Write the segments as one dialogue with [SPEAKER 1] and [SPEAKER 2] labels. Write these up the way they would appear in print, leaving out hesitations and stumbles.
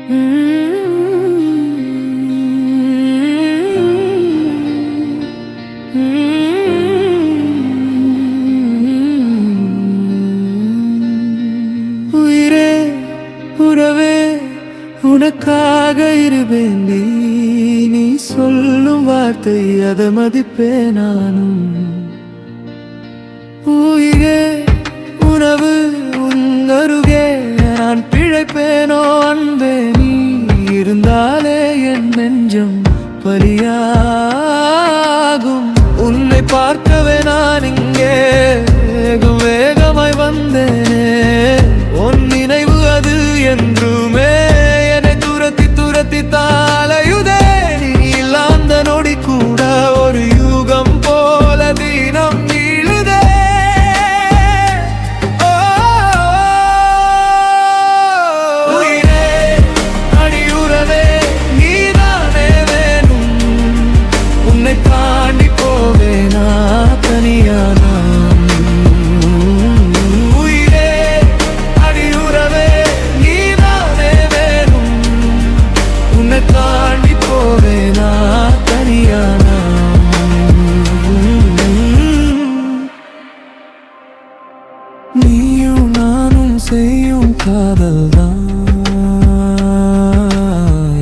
[SPEAKER 1] உயிரே உறவே உனக்காக இருவேன் நீ சொல்லும் வார்த்தை அதை மதிப்பேன் நானும். உயிரே உணவு உன்னருகே நான் பிழைப்பேனோ அன்பே நீ இருந்தாலே என் நெஞ்சம் பலியாகும். உன்னை பார்க்கவே நான் இங்கே வேகமாய் வந்தேனே, உன் நினைவு அது என்றுமே என்னை துரத்தி துரத்தி தாளையுதே. நீ இல்லாத நொடி கூட ஒரு யுகம் போல தினம் நீளுதே. உயிரே அடியுறவே நீதானே வேணும், உன்னை தாண்டி போவேனா தனியான. தாண்டி போவேனா தனியான. நீயும் நானும் செய்யும் காதல்தான்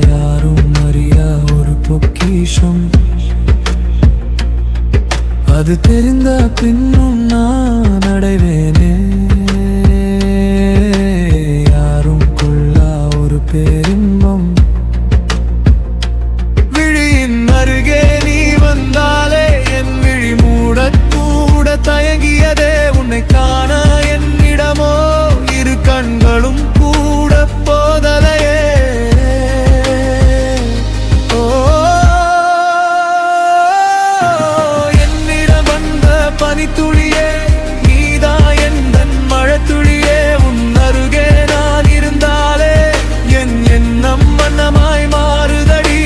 [SPEAKER 1] யாரும் அறியா ஒரு பொக்கிஷம். அது தெரிந்த பின்னும் நான் அடைவேனே யாரும் கொள்ளா ஒரு பேரின்பம். தயங்கியதே உன்னை காண என்னிடமோ இரு கண்களும் கூட போதலையே. ஓ என்னிடம் வந்த பனித்துளியே நீதான் எந்தன் மழைத்துளியே. உன் அருகே நான் இருந்தாலே என் எண்ணம் வண்ணமாய் மாறுதடி.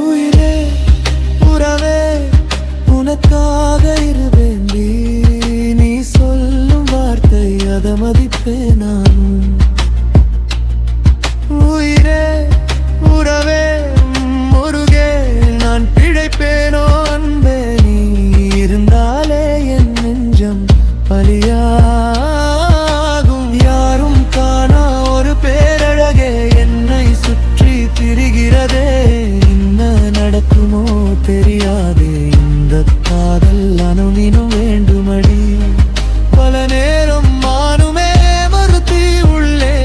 [SPEAKER 1] உயிரே உறவே உனக்காக இருவேன் நீ சொல்லும் வார்த்தை அதை மதிப்பேன் நானும். உயிரே உறவே முருகே நான் பிழைப்பேனோ அன்பே நீ இருந்தாலே என் நெஞ்சம் பலியாகும். யாரும் காணா ஒரு பேரழகே என்னை சுற்றி திரிகிறதே, நடக்குமோ தெரியாதே இந்த காதல் அனுதினம் வேண்டுமடி. பல நேரம் மானுமே மறுத்தி உள்ளே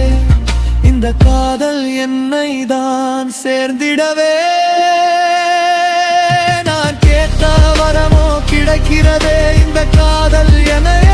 [SPEAKER 1] இந்த காதல் என்னை தான் சேர்ந்திடவே. நான் கேட்ட வரமோ கிடைக்கிறதே இந்த காதல் என்னை